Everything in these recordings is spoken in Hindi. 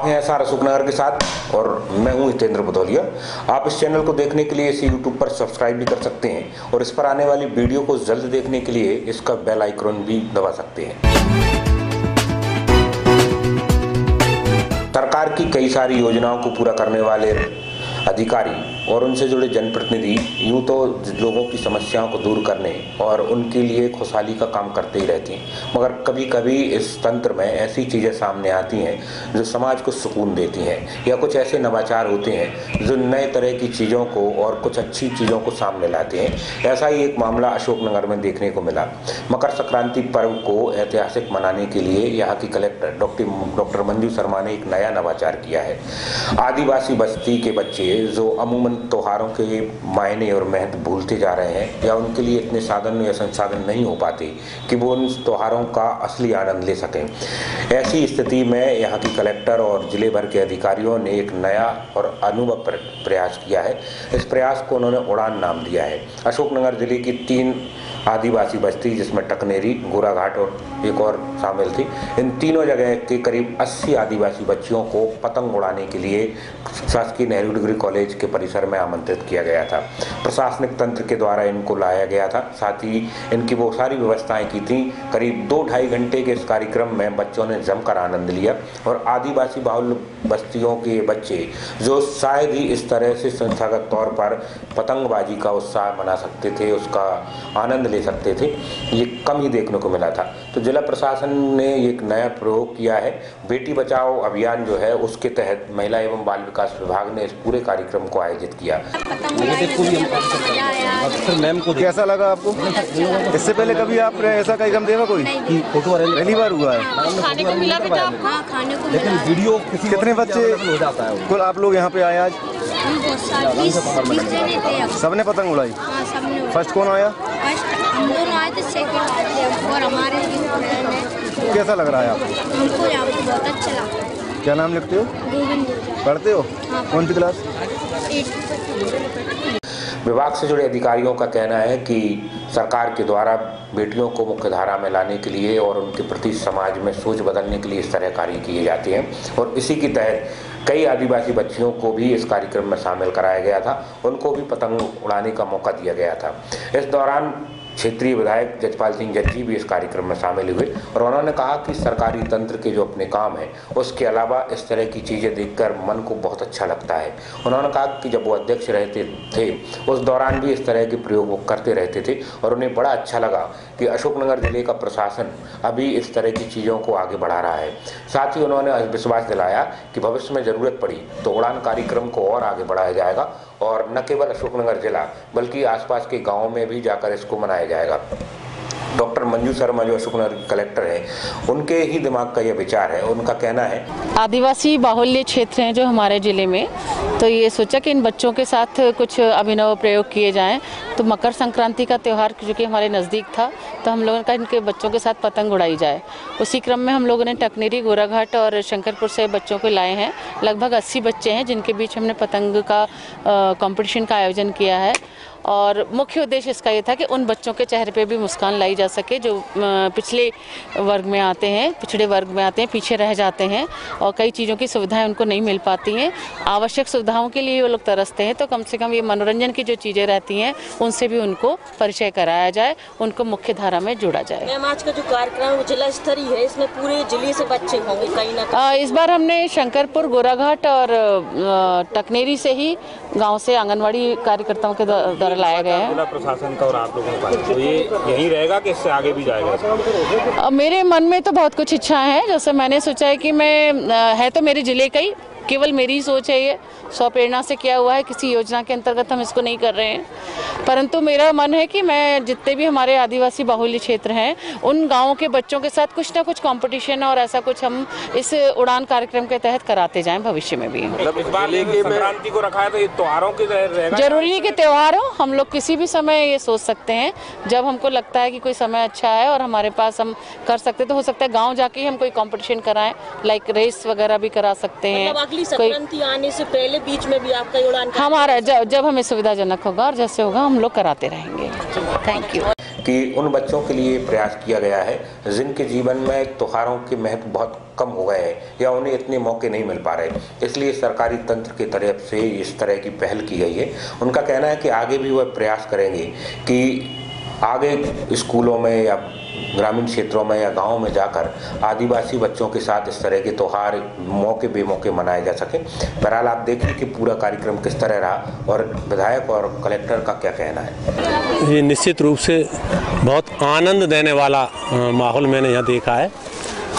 हैं SR अशोकनगर के साथ और मैं हूं हितेंद्र भदौलिया। आप इस चैनल को देखने के लिए इसे YouTube पर सब्सक्राइब भी कर सकते हैं और इस पर आने वाली वीडियो को जल्द देखने के लिए इसका बेल आइकन भी दबा सकते हैं। सरकार की कई सारी योजनाओं को पूरा करने वाले अधिकारी और उनसे जुड़े जनप्रतिनिधि यूँ तो लोगों की समस्याओं को दूर करने और उनके लिए खुशहाली का काम करते ही रहते हैं, मगर कभी कभी इस तंत्र में ऐसी चीज़ें सामने आती हैं जो समाज को सुकून देती हैं, या कुछ ऐसे नवाचार होते हैं जो नए तरह की चीज़ों को और कुछ अच्छी चीज़ों को सामने लाते हैं। ऐसा ही एक मामला अशोकनगर में देखने को मिला। मकर संक्रांति पर्व को ऐतिहासिक मनाने के लिए यहाँ की कलेक्टर डॉक्टर मंजू शर्मा ने एक नया नवाचार किया है। आदिवासी बस्ती के बच्चे जो अमूमन त्योहारों के मायने और महत्व भूलते जा रहे हैं, या उनके लिए इतने साधन या संसाधन नहीं हो पाते कि वो उन त्योहारों का असली आनंद ले सकें। ऐसी स्थिति में यहाँ की कलेक्टर और जिले भर के अधिकारियों ने एक नया और अनुभव प्रयास किया है। इस प्रयास को उन्होंने उड़ान नाम दिया है। अशोकनगर जिले की 3 आदिवासी बस्ती, जिसमें टकनेरी, गोराघाट और एक और शामिल थी, इन तीनों जगह के करीब 80 आदिवासी बच्चियों को पतंग उड़ाने के लिए शासकीय नेहरू डिग्री कॉलेज के परिसर में आमंत्रित किया गया था। प्रशासनिक तंत्र के द्वारा इनको लाया गया था, साथ ही इनकी वो सारी व्यवस्थाएं की थी। करीब 2-2.5 घंटे के इस कार्यक्रम में बच्चों ने जमकर आनंद लिया और आदिवासी बाहुल्य बस्तियों के बच्चे जो शायद ही इस तरह से संस्थागत तौर पर पतंगबाजी का उत्साह मना सकते थे, उसका आनंद ले सकते थे, ये कम ही देखने को मिला था। तो जिला प्रशासन ने एक नया प्रयोग किया है। बेटी बचाओ अभियान जो है, उसके तहत महिला एवं बाल विकास विभाग ने इस पूरे कार्यक्रम को आयोजित किया। कैसा लगा आपको? इससे पहले कभी आपने ऐसा कार्यक्रम देखा कोई? पहली बार हुआ है। खाने को मिला बेटा आपको? हाँ, खाने को मिला। वीडियो कितने बच्चे कुल आप लोग यहाँ पे आए आज? सबने पतंग उड़ाई? हाँ, सबने। फर्स्ट कौन आया? हम दोनों आए थे, सेकंड आए थे और हमारे कैसा लग रहा है आपको? हमको यहाँ पे बहुत अच्छा लगा। क्या नाम लिखते हो? गोविंद। पढ़ते हो? हाँ। कौन सी क्लास? 8। विभाग से जुड़े अधिकारियों का कहना है कि सरकार के द्वारा बेटियों को मुख्य धारा में लाने के लिए और उनके प्रति समाज में सोच बदलने के लिए इस तरह कार्य किए जाते हैं, और इसी के तहत कई आदिवासी बच्चियों को भी इस कार्यक्रम में शामिल कराया गया था। उनको भी पतंग उड़ाने का मौका दिया गया था। इस दौरान क्षेत्रीय विधायक जजपाल सिंह जज्जी भी इस कार्यक्रम में शामिल हुए और उन्होंने कहा कि सरकारी तंत्र के जो अपने काम है, उसके अलावा इस तरह की चीज़ें देखकर मन को बहुत अच्छा लगता है। उन्होंने कहा कि जब वो अध्यक्ष रहते थे उस दौरान भी इस तरह के प्रयोग वो करते रहते थे और उन्हें बड़ा अच्छा लगा कि अशोकनगर जिले का प्रशासन अभी इस तरह की चीज़ों को आगे बढ़ा रहा है। साथ ही उन्होंने विश्वास दिलाया कि भविष्य में ज़रूरत पड़ी तो उड़ान कार्यक्रम को और आगे बढ़ाया जाएगा और न केवल अशोकनगर जिला बल्कि आसपास के गाँवों में भी जाकर इसको मनाया जाएगा। डॉक्टर मंजू शर्मा जो अशोकनगर के कलेक्टर हैं, उनके ही दिमाग का यह विचार है। उनका कहना है, आदिवासी बाहुल्य क्षेत्र हैं जो हमारे ज़िले में, तो ये सोचा कि इन बच्चों के साथ कुछ अभिनव प्रयोग किए जाएं। तो मकर संक्रांति का त्यौहार जो कि हमारे नज़दीक था, तो हम लोगों का इनके बच्चों के साथ पतंग उड़ाई जाए। उसी क्रम में हम लोगों ने टकनेरी, गोराघाट और शंकरपुर से बच्चों को लाए हैं। लगभग 80 बच्चे हैं जिनके बीच हमने पतंग का कंपटीशन का आयोजन किया है। और मुख्य उद्देश्य इसका ये था कि उन बच्चों के चेहरे पे भी मुस्कान लाई जा सके जो पिछले वर्ग में आते हैं, पिछड़े वर्ग में आते हैं, पीछे रह जाते हैं और कई चीज़ों की सुविधाएं उनको नहीं मिल पाती हैं। आवश्यक सुविधाओं के लिए वो लोग तरसते हैं, तो कम से कम ये मनोरंजन की जो चीज़ें रहती हैं उनसे भी उनको परिचय कराया जाए, उनको मुख्य धारा में जोड़ा जाए। मैम, आज का जो कार्यक्रम है वो जिला स्तरीय है, इसमें पूरे जिले से बच्चे होंगे कहीं ना कहीं? इस बार हमने शंकरपुर, गोराघाट और टकनेरी से ही गाँव से आंगनवाड़ी कार्यकर्ताओं के द्वारा लाया गया है। जिला प्रशासन का और आप लोगों का तो ये यही रहेगा कि इससे आगे भी जाएगा? मेरे मन में तो बहुत कुछ इच्छाएं हैं। जैसे मैंने सोचा है कि है तो मेरे जिले का ही, केवल मेरी ही सोच है, ये स्वप्रेरणा से किया हुआ है, किसी योजना के अंतर्गत हम इसको नहीं कर रहे हैं। परंतु मेरा मन है कि मैं जितने भी हमारे आदिवासी बाहुल्य क्षेत्र हैं उन गाँवों के बच्चों के साथ कुछ ना कुछ कंपटीशन और ऐसा कुछ हम इस उड़ान कार्यक्रम के तहत कराते जाएं भविष्य में भी। मतलब इस बार संक्रांति को रखा है तो ये त्योहारों के रहेगा? जरूरी है कि त्योहार हो। हम लोग किसी भी समय ये सोच सकते हैं, जब हमको लगता है कि कोई समय अच्छा है और हमारे पास हम कर सकते, तो हो सकता है गाँव जाके ही हम कोई कॉम्पिटिशन कराएं, लाइक रेस वगैरह भी करा सकते हैं। अगली संक्रांति आने से पहले बीच में भी आपका उड़ान हमारा जब हमें सुविधाजनक होगा और जैसे होगा हम लोग कराते रहेंगे। Thank you. कि उन बच्चों के लिए प्रयास किया गया है जिनके जीवन में त्योहारों के महत्व बहुत कम हो गए हैं या उन्हें इतने मौके नहीं मिल पा रहे। इसलिए सरकारी तंत्र की तरफ से इस तरह की पहल की गई है। उनका कहना है कि आगे भी वह प्रयास करेंगे कि आगे स्कूलों में या ग्रामीण क्षेत्रों में या गाँव में जाकर आदिवासी बच्चों के साथ इस तरह के त्योहार मौके बेमौके मनाए जा सके। बहरहाल आप देखिए कि पूरा कार्यक्रम किस तरह रहा और विधायक और कलेक्टर का क्या कहना है। ये निश्चित रूप से बहुत आनंद देने वाला माहौल मैंने यहाँ देखा है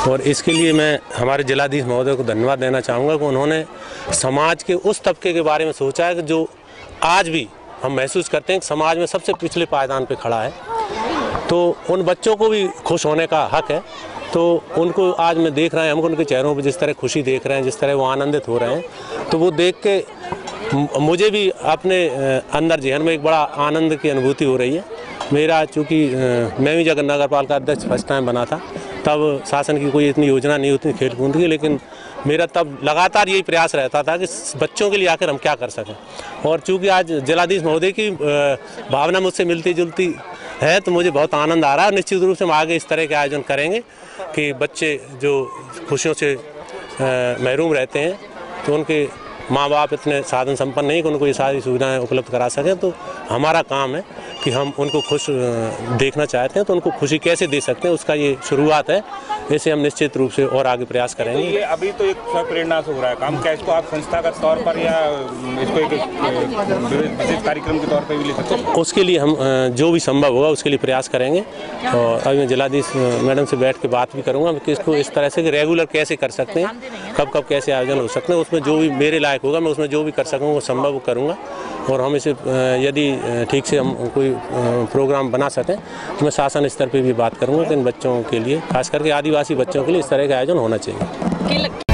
और इसके लिए मैं हमारे जिलाधीश महोदय को धन्यवाद देना चाहूँगा कि उन्होंने समाज के उस तबके के बारे में सोचा है कि जो आज भी हम महसूस करते हैं कि समाज में सबसे पिछले पायदान पे खड़ा है, तो उन बच्चों को भी खुश होने का हक है। तो उनको आज मैं देख रहे हैं, हम उनके चेहरों पर जिस तरह खुशी देख रहे हैं, जिस तरह वो आनंदित हो रहे हैं, तो वो देख के मुझे भी अपने अंदर जहन में एक बड़ा आनंद की अनुभूति हो रही है। मेरा चूँकि मैं भी जब नगर पालिका अध्यक्ष फर्स्ट टाइम बना था तब शासन की कोई इतनी योजना नहीं होती खेल कूद की, लेकिन मेरा तब लगातार यही प्रयास रहता था कि बच्चों के लिए आकर हम क्या कर सकें। और चूँकि आज जिलाधीश महोदय की भावना मुझसे मिलती जुलती है तो मुझे बहुत आनंद आ रहा है। निश्चित रूप से हम आगे इस तरह के आयोजन करेंगे कि बच्चे जो खुशियों से महरूम रहते हैं तो उनके माँ बाप इतने साधन संपन्न नहीं कि उनको ये सारी सुविधाएं उपलब्ध करा सकें, तो हमारा काम है कि हम उनको खुश देखना चाहते हैं, तो उनको खुशी कैसे दे सकते हैं उसका ये शुरुआत है। ऐसे हम निश्चित रूप से और आगे प्रयास करेंगे। तो ये अभी तो एक प्रेरणा से हो रहा है काम, क्या इसको आप संस्थागत तौर पर या इसको एक विशेष कार्यक्रम के तौर पर भी ले सकते हैं? उसके लिए हम जो भी संभव होगा उसके लिए प्रयास करेंगे। और अभी मैं जिलाधीश मैडम से बैठ के बात भी करूँगा कि इसको इस तरह से रेगुलर कैसे कर सकते हैं, कब कब कैसे आयोजन हो सकते हैं, उसमें जो भी मेरे लायक होगा मैं उसमें जो भी कर सकूँगा वो संभव करूँगा। और हम इसे यदि ठीक से हम कोई प्रोग्राम बना सकें तो मैं शासन स्तर पे भी बात करूँगा कि इन बच्चों के लिए, खास करके आदिवासी बच्चों के लिए इस तरह का आयोजन होना चाहिए।